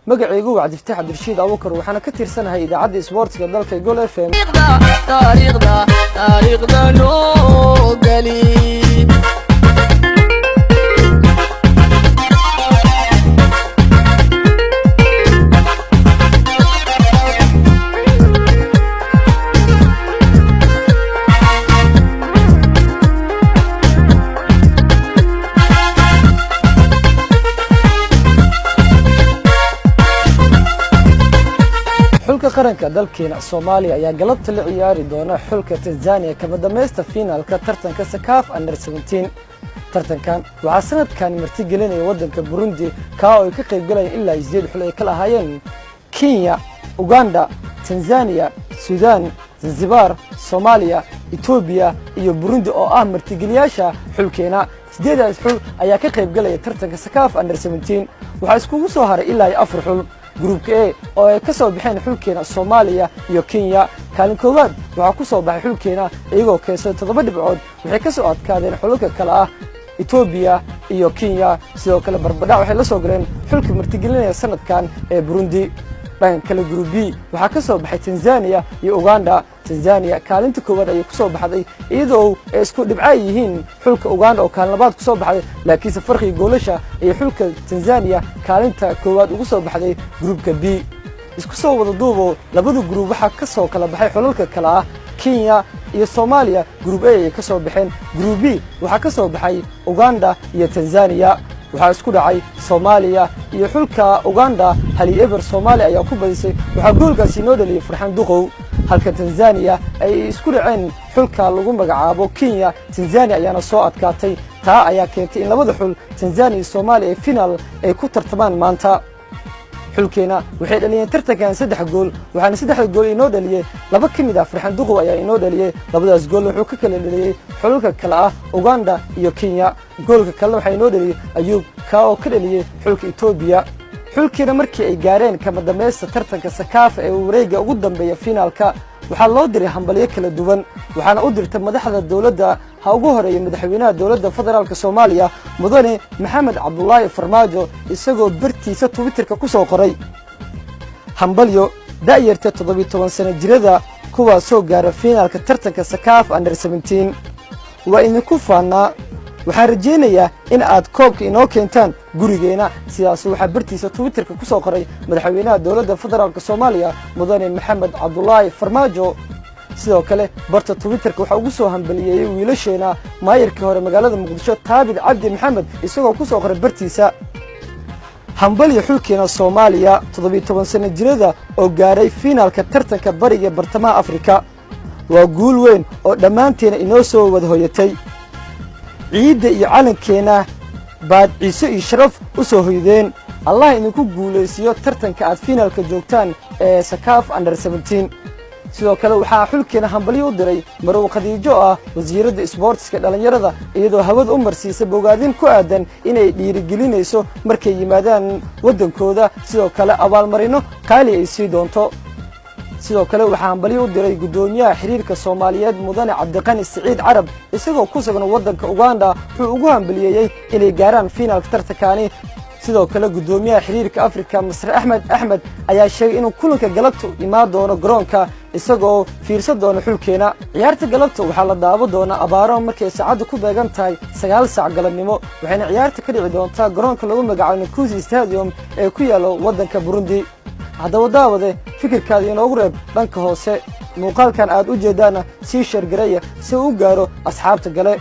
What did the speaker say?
magacaygu waa Cabdifataax Cabdirashiid Abuukar waxaana ka tirsanahay idaacadda isboortiga dalka Gol FM taariikhda noo gali xulka qaranka dalkeena Soomaaliya ayaa galabta la ciyaari doona xulka Tanzania kama dameysta finaalka tartanka CAF Under 17 tartankan waxa sanadkan marti gelinaya wadanka Burundi ka oo ka qayb galayeen ilaa 8 xul ay kala hayeen Kenya, Uganda, Tanzania, Sudan, Zanzibar, Soomaaliya, Ethiopia iyo Burundi oo ah martigeliyaasha xulkeena 8 xul ayaa ka qayb galaya tartanka CAF Under 17 waxa iskugu soo haray ilaa 4 xul جروب A oo ay ka soo baxeen xulkeena Soomaaliya iyo Kenya kaalin koowaad waxa ku soo baxay xulkeena iyagoo keenay 7 dhibcood waxay ka soo adkaadeen xulka kale ah Ethiopia iyo Kenya sidoo kale barbadhac waxay la soo galeen xulka martigelinaya sanadkan ee Burundi dhanka kale group B waxa ka soo baxay Tanzania iyo Uganda Tanzania kaalinta koowaad ay ku soo baxday iyadoo ay isku dhibcay yihiin xulka Uganda oo kaalin labaad ku soo baxday laakiin farqiga goolasha ee xulka Tanzania kaalinta koowaad ugu soo baxday groupka B isku soo wada duubo labada group waxa ka soo kala baxay xulalka kala ah Kenya iyo Soomaaliya group A ay ka soo baxeen group B waxa ka soo baxay Uganda iyo Tanzania waxa isku dhacay Soomaaliya iyo xulka Uganda hali ever Soomaaliya ayaa ku badisay waxa goolkaasi noo dhaliyay Farxaan Duqow halka Tanzania ay isku dhaceen xulka lagu magacaabo Kenya Tanzania ayaana soo adkaatay taa ayaa keentay in labada xul Tanzania iyo Soomaaliya final ay ku tartamaan maanta xulkeena waxay dhaliyeen tartankan 3 gool waxaana 3 gool inoo dhaliyay laba kamid ah Farxaan Duqow ayaa inoo dhaliyay labadaas gool wuxuu ka kala dhaliyay xulka kale ah Uganda iyo Kenya goolka kale waxa inoo dhaliyay Ayub ka oo ka dhaliyay xulka Ethiopia xulkeena markii ay gaareen kama dameysta tartanka CAF ee wareegga ugu dambeeya finaalka waxa loo diray hambaliyo kala duwan waxaana u dirtay madaxda dawladda ha ugu horeeyay madaxweynaha dawladda federaalka Soomaaliya mudane Maxamed Cabdullaahi Farmaajo isagoo bartiisa Twitterka ku soo qoray hambaliyo daayirta 17 sano jirada kuwa soo gaaray finaalka tartanka CAF Under 17 waa idinku faanaa waxaan rajeynayaa in aad koobka inoo keentaan gurigeena sidaas waxa bartiisa Twitterka ku soo qoray madaxweynaha dawladda federaalka Soomaaliya mudane Maxamed Cabdullaahi Farmaajo sidoo kale barta Twitterka waxa ugu soo hambaliyay wiilasheena maayirka hore magaalada Muqdisho Taabid Cabdi Maxamed isagoo ku soo qoray bartiisa hambaliyo xulkeena Soomaaliya 17 sano jirada oo gaaray finaalka tartanka bariga bartamaha Afrika waa guul weyn oo dhamaanteena inoo soo wada hoyatay ciidda iyo calankeena baad ciise iyo sharaf u soo hoydeen Allah idinku guuleysiyo tartanka aad finaalka joogtaan ee CAF Under 17 sidoo kale waxa xulkeena hambaliyo u diray Marow Khadiijo ah wasiirada isboortiska dhalinyarada iyadoo hawada u marsiisay bogaadin ku aadan inay dhiirigelinayso markay yimaadaan wadankooda sidoo kale abaalmarino qaali ay sii doonto sidoo kale waxa hambaliyo u diray gudoomiyaha xiriirka Soomaaliyeed mudane Cabdiqani Saciid Carab isagoo ku sugan wadanka Uganda wuxuu ugu hambaliyay inay gaaraan finaalka tartankaani sidoo kale gudoomiyaha xiriirka Afrika Masar Ahmed ayaa sheegay inuu kulanka galabta imaan doono garoonka isagoo fiirsan doona xulkeena ciyaarta galabta waxa la daawo doona abaaro markay saacadu ku beegan tahay 9 saac galabnimo waxayna ciyaarta ka dhici doontaa garoonka lagu magacaabo Nkuzi Stadium ee ku yaalo wadanka Burundi haddaba daawade fikirkaada inoogu reeb dhanka hoose muuqaalkan aad u jeedaana sii share gareeya si uu gaaro asxaabta gale